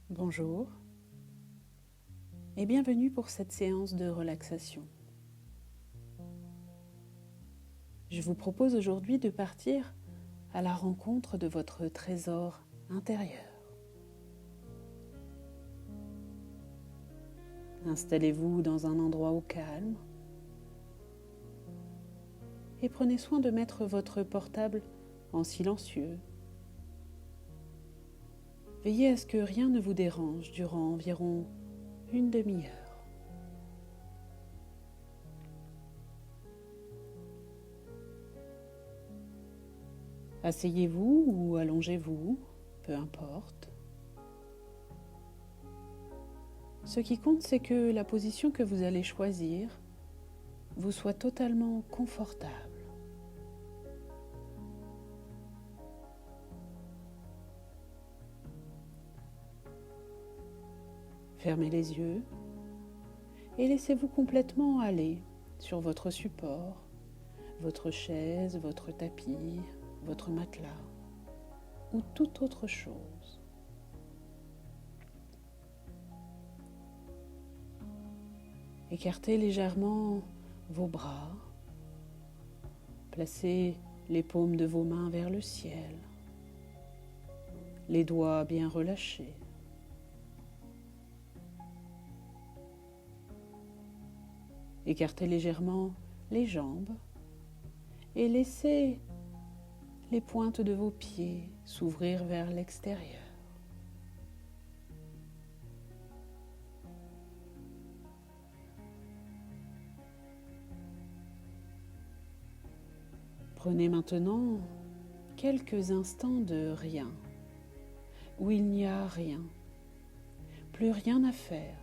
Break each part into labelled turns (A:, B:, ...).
A: Bonjour et bienvenue pour cette séance de relaxation. Je vous propose aujourd'hui de partir à la rencontre de votre trésor intérieur. Installez-vous dans un endroit au calme et prenez soin de mettre votre portable en silencieux. Veillez à ce que rien ne vous dérange durant environ une demi-heure. Asseyez-vous ou allongez-vous, peu importe. Ce qui compte, c'est que la position que vous allez choisir vous soit totalement confortable. Fermez les yeux et laissez-vous complètement aller sur votre support, votre chaise, votre tapis, votre matelas ou toute autre chose. Écartez légèrement vos bras, placez les paumes de vos mains vers le ciel, les doigts bien relâchés. Écartez légèrement les jambes et laissez les pointes de vos pieds s'ouvrir vers l'extérieur. Prenez maintenant quelques instants de rien, où il n'y a rien, plus rien à faire,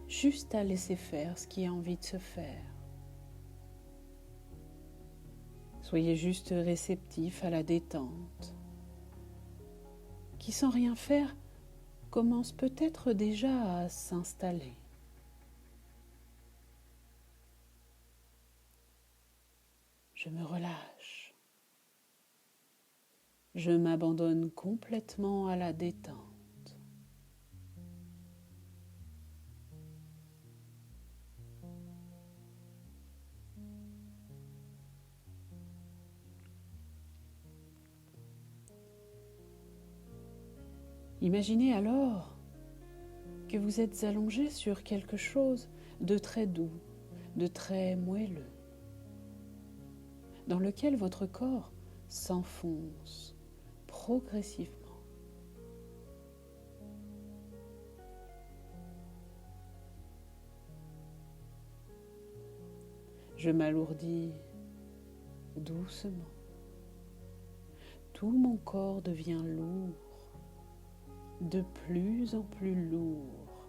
A: juste à laisser faire ce qui a envie de se faire. Soyez juste réceptif à la détente, qui sans rien faire commence peut-être déjà à s'installer. Je me relâche. Je m'abandonne complètement à la détente. Imaginez alors que vous êtes allongé sur quelque chose de très doux, de très moelleux, dans lequel votre corps s'enfonce progressivement. Je m'alourdis doucement. Tout mon corps devient lourd, de plus en plus lourd.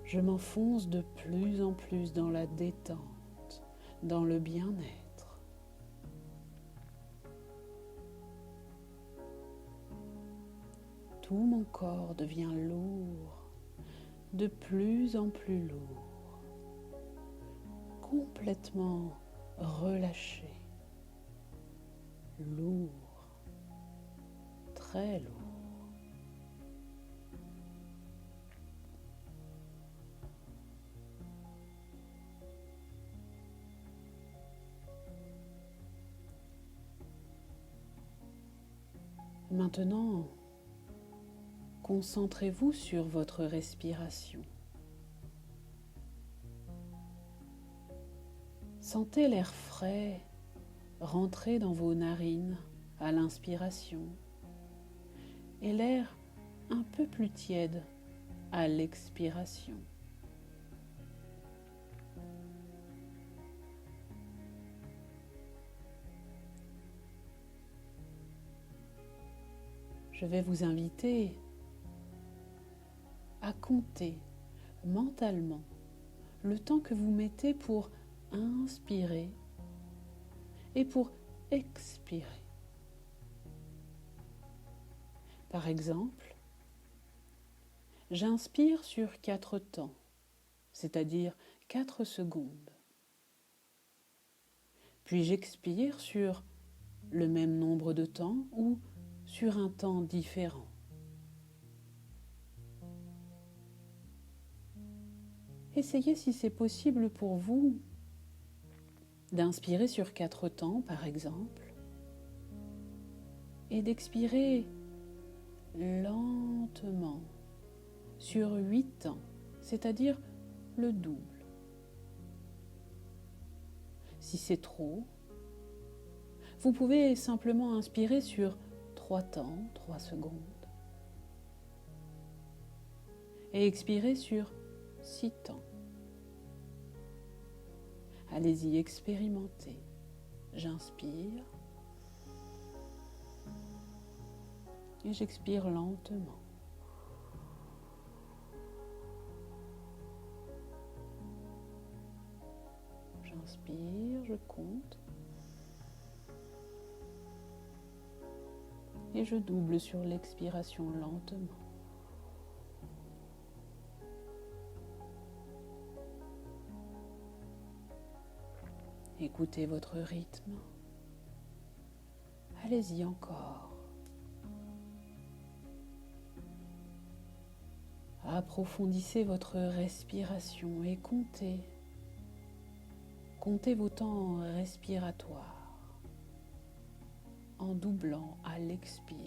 A: Je m'enfonce de plus en plus dans la détente, dans le bien-être. Tout mon corps devient lourd, de plus en plus lourd, complètement relâché, lourd, très lourd. Maintenant, concentrez-vous sur votre respiration. Sentez l'air frais rentrer dans vos narines à l'inspiration et l'air un peu plus tiède à l'expiration. Je vais vous inviter à compter mentalement le temps que vous mettez pour inspirer et pour expirer. Par exemple, j'inspire sur 4 temps, c'est-à-dire 4 secondes. Puis j'expire sur le même nombre de temps ou sur un temps différent. Essayez si c'est possible pour vous d'inspirer sur 4 temps par exemple et d'expirer lentement sur 8 temps, c'est-à-dire le double. Si c'est trop, vous pouvez simplement inspirer sur 3 temps, 3 secondes, et expirer sur 6 temps. Allez-y, expérimentez. J'inspire et j'expire lentement. J'inspire, je compte. Et je double sur l'expiration lentement. Écoutez votre rythme. Allez-y encore. Approfondissez votre respiration et comptez. Comptez vos temps respiratoires en doublant à l'expire.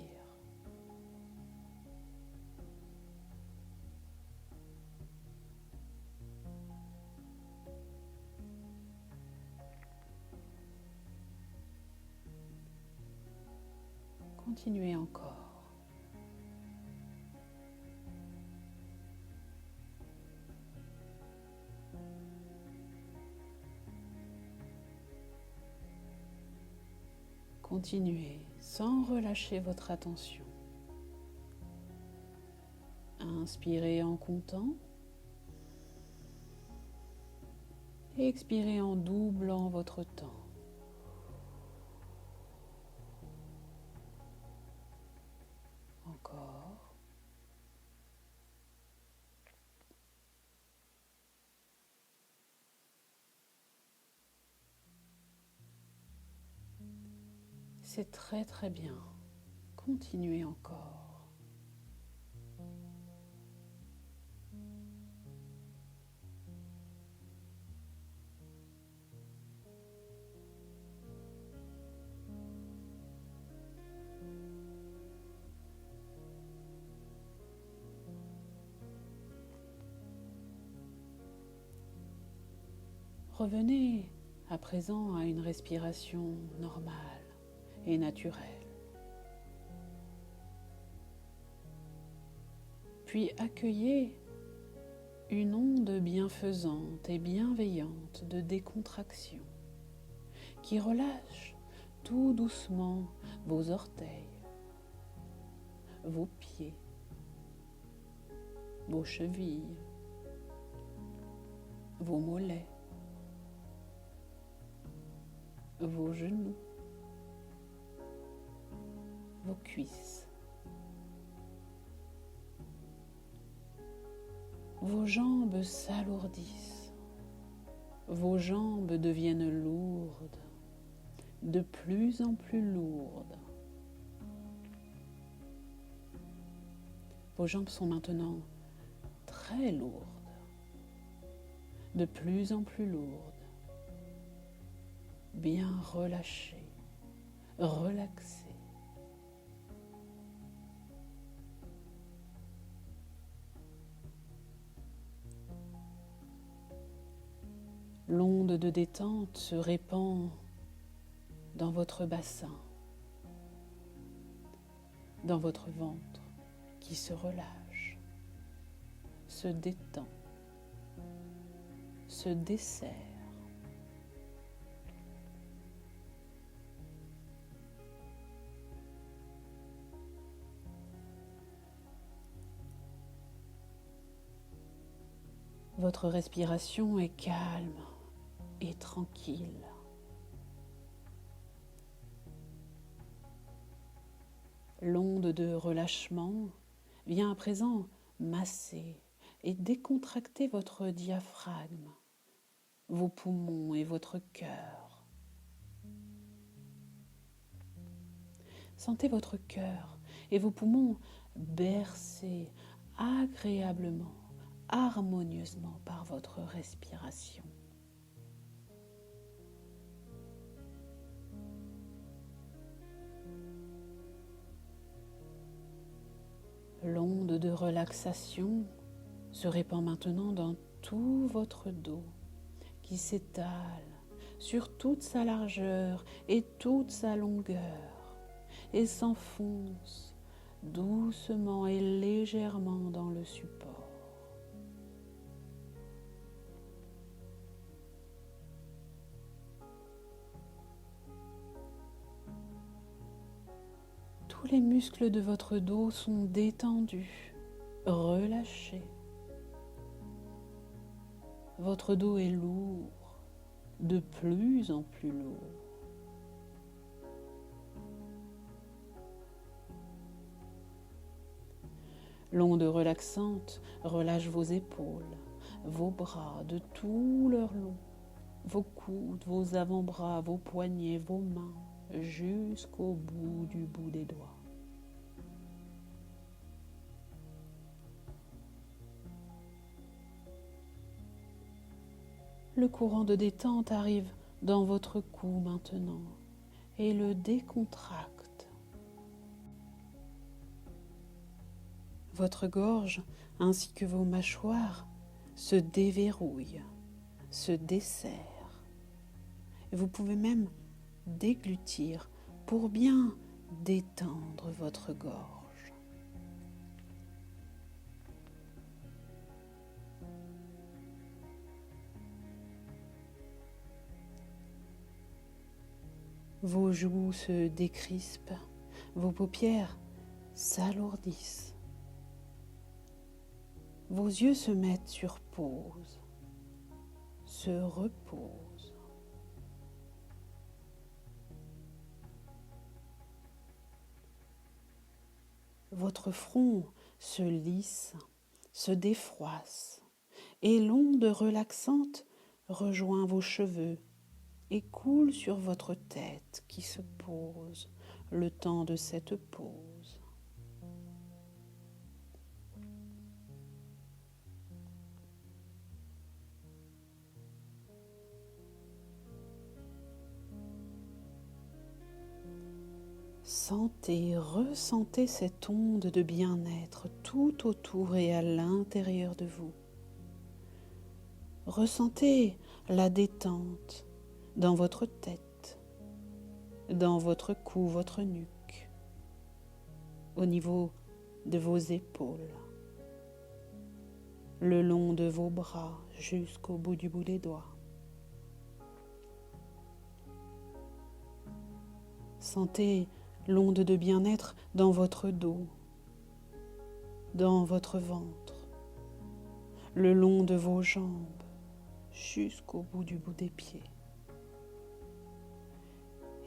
A: Continuez encore. Continuez sans relâcher votre attention. Inspirez en comptant et expirez en doublant votre temps. Encore. C'est très très bien. Continuez encore. Revenez à présent à une respiration normale et naturelle. Puis accueillez une onde bienfaisante et bienveillante de décontraction qui relâche tout doucement vos orteils, vos pieds, vos chevilles, vos mollets, vos genoux, vos cuisses. Vos jambes s'alourdissent, vos jambes deviennent lourdes, de plus en plus lourdes. Vos jambes sont maintenant très lourdes, de plus en plus lourdes, bien relâchées, relaxées. L'onde de détente se répand dans votre bassin, dans votre ventre qui se relâche, se détend, se desserre. Votre respiration est calme et tranquille. L'onde de relâchement vient à présent masser et décontracter votre diaphragme, vos poumons et votre cœur. Sentez votre cœur et vos poumons bercés agréablement, harmonieusement par votre respiration. L'onde de relaxation se répand maintenant dans tout votre dos qui s'étale sur toute sa largeur et toute sa longueur et s'enfonce doucement et légèrement dans le support. Tous les muscles de votre dos sont détendus, relâchés. Votre dos est lourd, de plus en plus lourd. L'onde relaxante relâche vos épaules, vos bras de tout leur long, vos coudes, vos avant-bras, vos poignets, vos mains, jusqu'au bout des doigts. Le courant de détente arrive dans votre cou maintenant et le décontracte. Votre gorge ainsi que vos mâchoires se déverrouillent, se desserrent. Et vous pouvez même déglutir pour bien détendre votre gorge. Vos joues se décrispent, vos paupières s'alourdissent. Vos yeux se mettent sur pause, se reposent. Votre front se lisse, se défroisse et l'onde relaxante rejoint vos cheveux et coule sur votre tête qui se pose le temps de cette pause. Ressentez cette onde de bien-être tout autour et à l'intérieur de vous. Ressentez la détente dans votre tête, dans votre cou, votre nuque, au niveau de vos épaules, le long de vos bras jusqu'au bout des doigts. Sentez l'onde de bien-être dans votre dos, dans votre ventre, le long de vos jambes jusqu'au bout des pieds.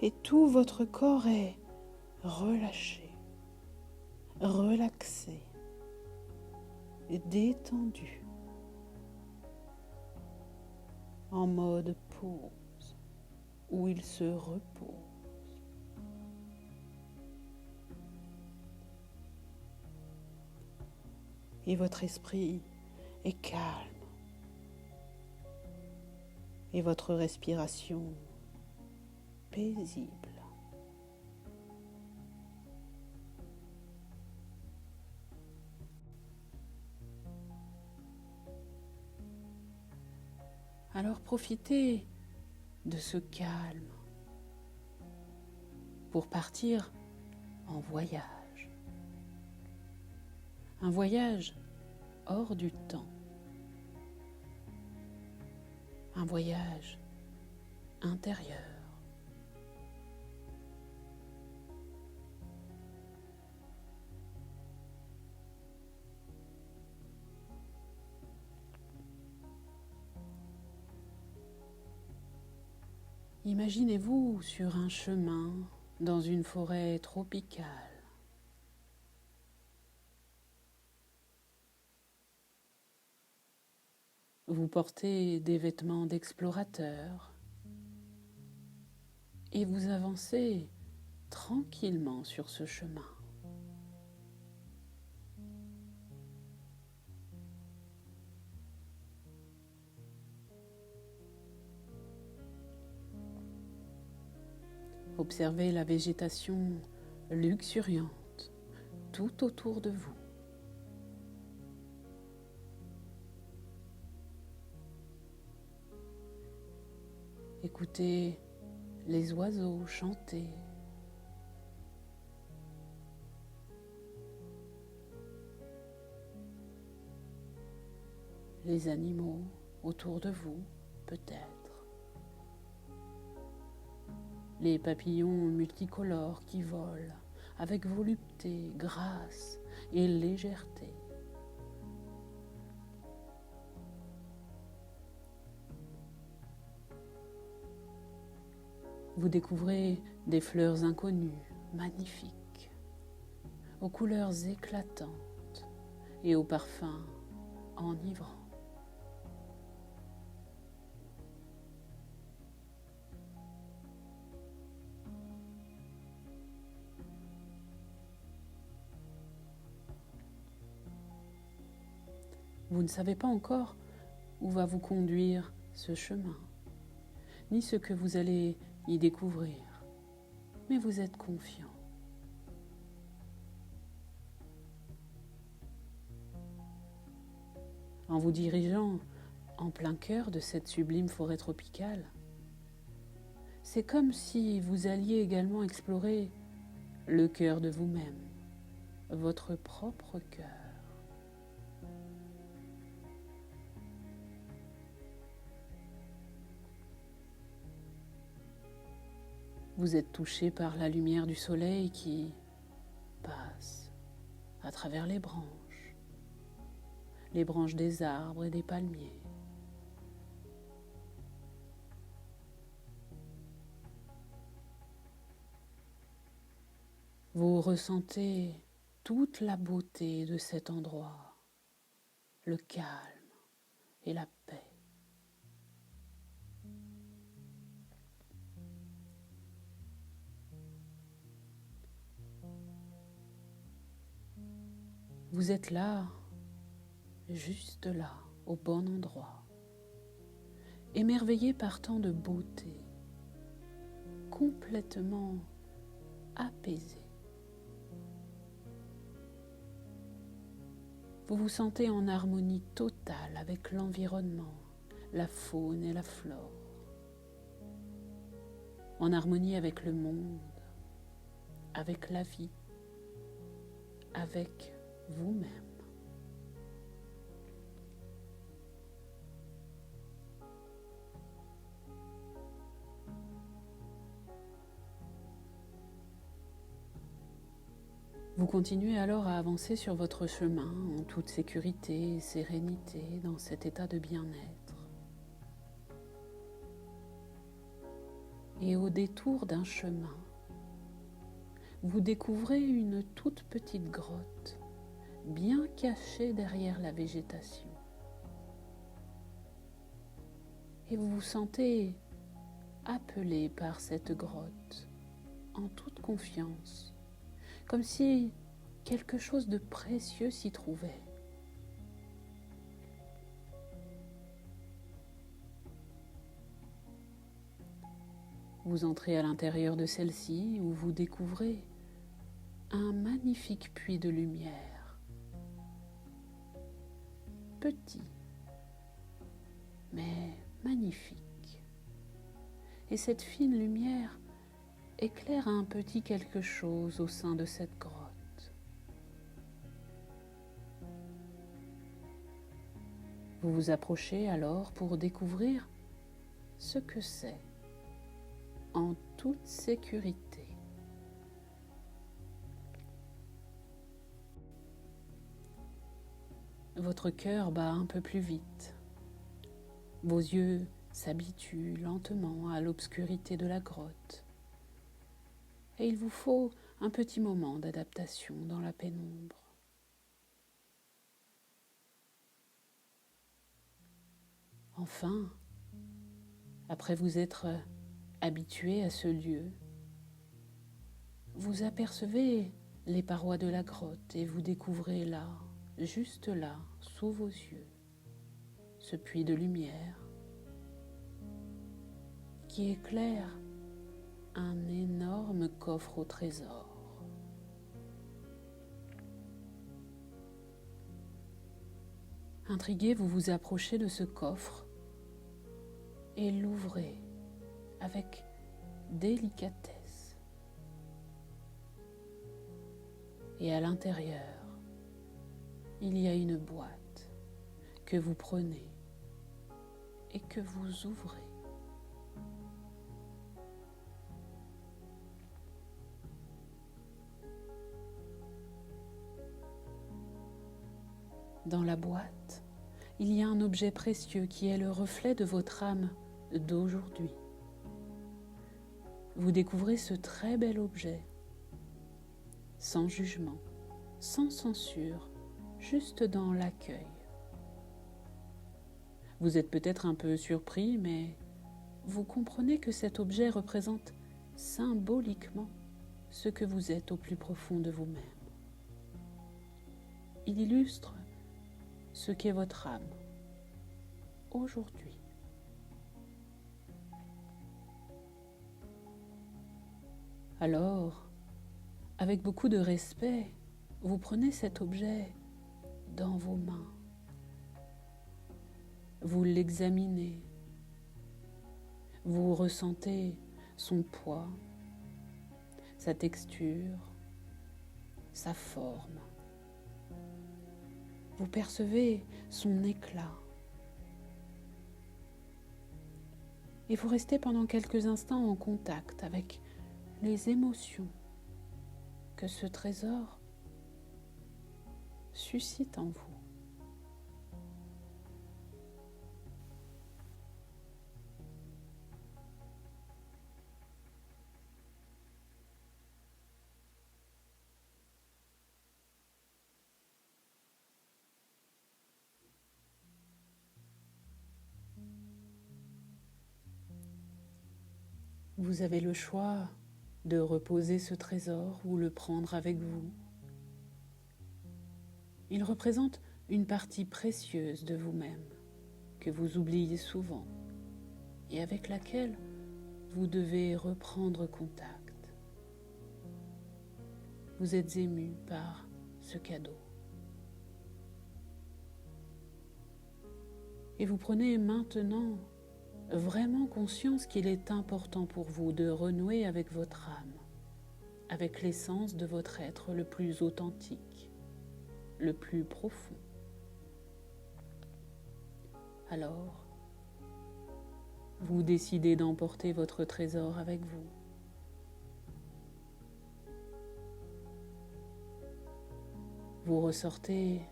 A: Et tout votre corps est relâché, relaxé et détendu, en mode pause, où il se repose. Et votre esprit est calme, et votre respiration paisible. Alors profitez de ce calme pour partir en voyage. Un voyage hors du temps. Un voyage intérieur. Imaginez-vous sur un chemin dans une forêt tropicale. Vous portez des vêtements d'explorateur et vous avancez tranquillement sur ce chemin. Observez la végétation luxuriante tout autour de vous. Écoutez les oiseaux chanter. Les animaux autour de vous, peut-être. Les papillons multicolores qui volent avec volupté, grâce et légèreté. Vous découvrez des fleurs inconnues, magnifiques, aux couleurs éclatantes et aux parfums enivrants. Vous ne savez pas encore où va vous conduire ce chemin, ni ce que vous allez y découvrir, mais vous êtes confiant. En vous dirigeant en plein cœur de cette sublime forêt tropicale, c'est comme si vous alliez également explorer le cœur de vous-même, votre propre cœur. Vous êtes touché par la lumière du soleil qui passe à travers les branches des arbres et des palmiers. Vous ressentez toute la beauté de cet endroit, le calme et la paix. Vous êtes là, juste là, au bon endroit, émerveillé par tant de beauté, complètement apaisé. Vous vous sentez en harmonie totale avec l'environnement, la faune et la flore, en harmonie avec le monde, avec la vie, avec vous-même. Vous continuez alors à avancer sur votre chemin en toute sécurité et sérénité dans cet état de bien-être. Et au détour d'un chemin, vous découvrez une toute petite grotte, bien cachée derrière la végétation. Et vous vous sentez appelé par cette grotte, en toute confiance, comme si quelque chose de précieux s'y trouvait. Vous entrez à l'intérieur de celle-ci où vous découvrez un magnifique puits de lumière, petit, mais magnifique. Et cette fine lumière éclaire un petit quelque chose au sein de cette grotte. Vous vous approchez alors pour découvrir ce que c'est en toute sécurité. Votre cœur bat un peu plus vite. Vos yeux s'habituent lentement à l'obscurité de la grotte. Et il vous faut un petit moment d'adaptation dans la pénombre. Enfin, après vous être habitué à ce lieu, vous apercevez les parois de la grotte et vous découvrez là, juste là, sous vos yeux, ce puits de lumière qui éclaire un énorme coffre au trésor. Intrigué, vous vous approchez de ce coffre et l'ouvrez avec délicatesse. Et à l'intérieur, il y a une boîte que vous prenez et que vous ouvrez. Dans la boîte, il y a un objet précieux qui est le reflet de votre âme d'aujourd'hui. Vous découvrez ce très bel objet, sans jugement, sans censure, juste dans l'accueil. Vous êtes peut-être un peu surpris, mais vous comprenez que cet objet représente symboliquement ce que vous êtes au plus profond de vous-même. Il illustre ce qu'est votre âme aujourd'hui. Alors, avec beaucoup de respect, vous prenez cet objet dans vos mains. Vous l'examinez. Vous ressentez son poids, sa texture, sa forme. Vous percevez son éclat. Et vous restez pendant quelques instants en contact avec les émotions que ce trésor suscite en vous. Vous avez le choix de reposer ce trésor ou le prendre avec vous. Il représente une partie précieuse de vous-même que vous oubliez souvent et avec laquelle vous devez reprendre contact. Vous êtes ému par ce cadeau. Et vous prenez maintenant vraiment conscience qu'il est important pour vous de renouer avec votre âme, avec l'essence de votre être le plus authentique, le plus profond. Alors, vous décidez d'emporter votre trésor avec vous. Vous ressortez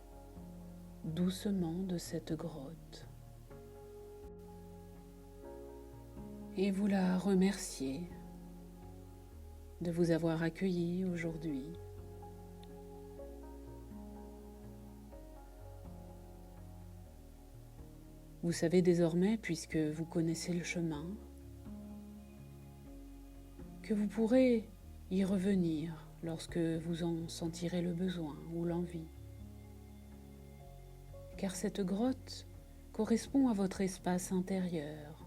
A: doucement de cette grotte et vous la remerciez de vous avoir accueilli aujourd'hui. Vous savez désormais, puisque vous connaissez le chemin, que vous pourrez y revenir lorsque vous en sentirez le besoin ou l'envie. Car cette grotte correspond à votre espace intérieur,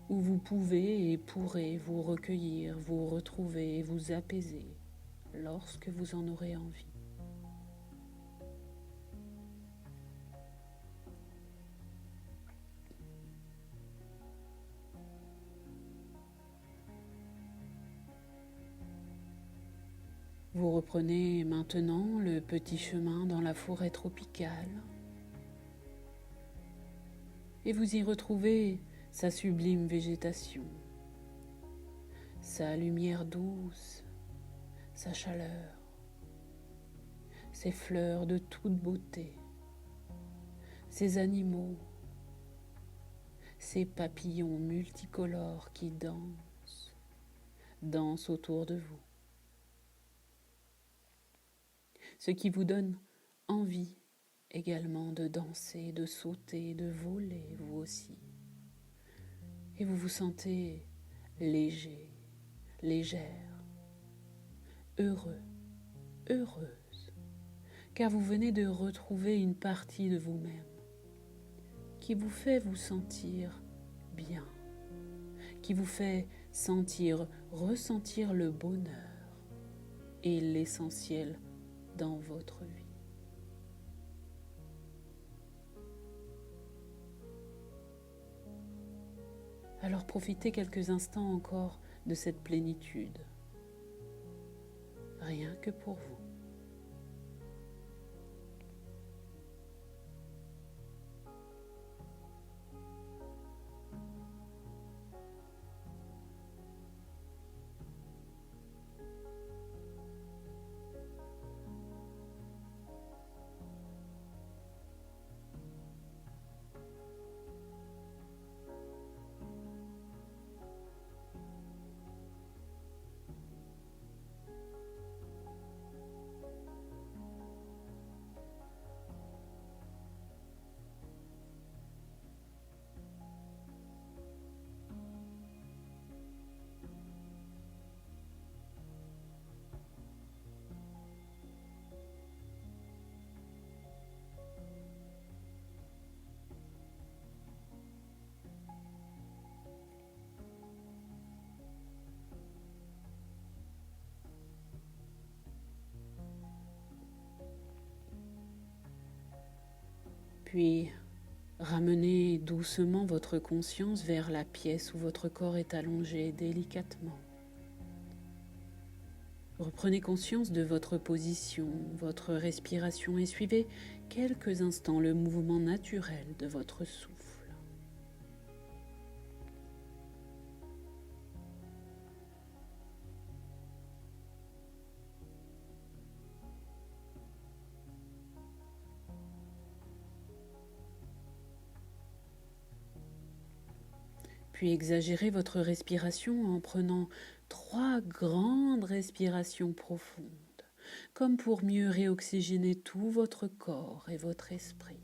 A: où vous pouvez et pourrez vous recueillir, vous retrouver et vous apaiser lorsque vous en aurez envie. Vous reprenez maintenant le petit chemin dans la forêt tropicale et vous y retrouvez sa sublime végétation, sa lumière douce, sa chaleur, ses fleurs de toute beauté, ses animaux, ces papillons multicolores qui dansent autour de vous. Ce qui vous donne envie également de danser, de sauter, de voler vous aussi. Et vous vous sentez léger, légère, heureux, heureuse, car vous venez de retrouver une partie de vous-même qui vous fait vous sentir bien, qui vous fait ressentir le bonheur et l'essentiel dans votre vie. Alors profitez quelques instants encore de cette plénitude, rien que pour vous. Puis, ramenez doucement votre conscience vers la pièce où votre corps est allongé délicatement. Reprenez conscience de votre position, votre respiration et suivez quelques instants le mouvement naturel de votre souffle. Puis exagérez votre respiration en prenant 3 grandes respirations profondes, comme pour mieux réoxygéner tout votre corps et votre esprit.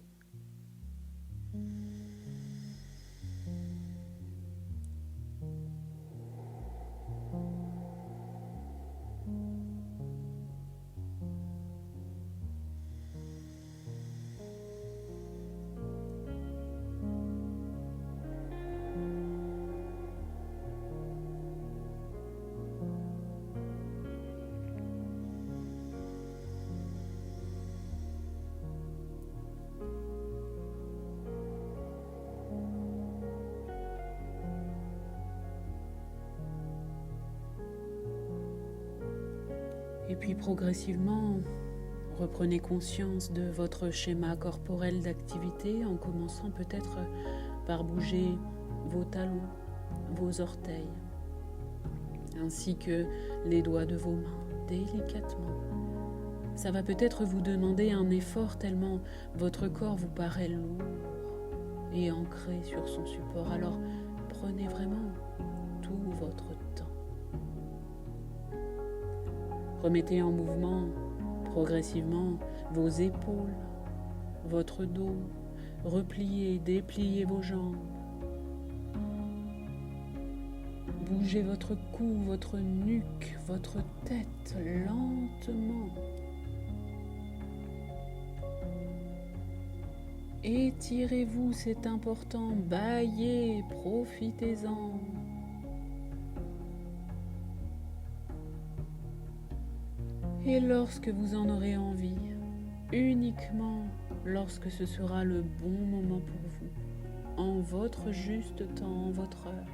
A: Et puis progressivement, reprenez conscience de votre schéma corporel d'activité en commençant peut-être par bouger vos talons, vos orteils, ainsi que les doigts de vos mains, délicatement. Ça va peut-être vous demander un effort tellement votre corps vous paraît lourd et ancré sur son support. Alors prenez vraiment tout votre temps. Remettez en mouvement progressivement vos épaules, votre dos, repliez, dépliez vos jambes. Bougez votre cou, votre nuque, votre tête lentement. Étirez-vous, c'est important, bâillez, profitez-en. Et lorsque vous en aurez envie, uniquement lorsque ce sera le bon moment pour vous, en votre juste temps, en votre heure,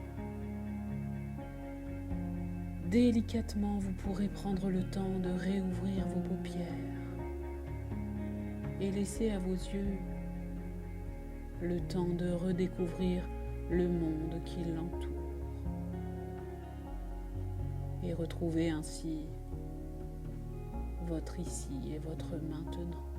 A: délicatement vous pourrez prendre le temps de réouvrir vos paupières et laisser à vos yeux le temps de redécouvrir le monde qui l'entoure et retrouver ainsi votre ici et votre maintenant.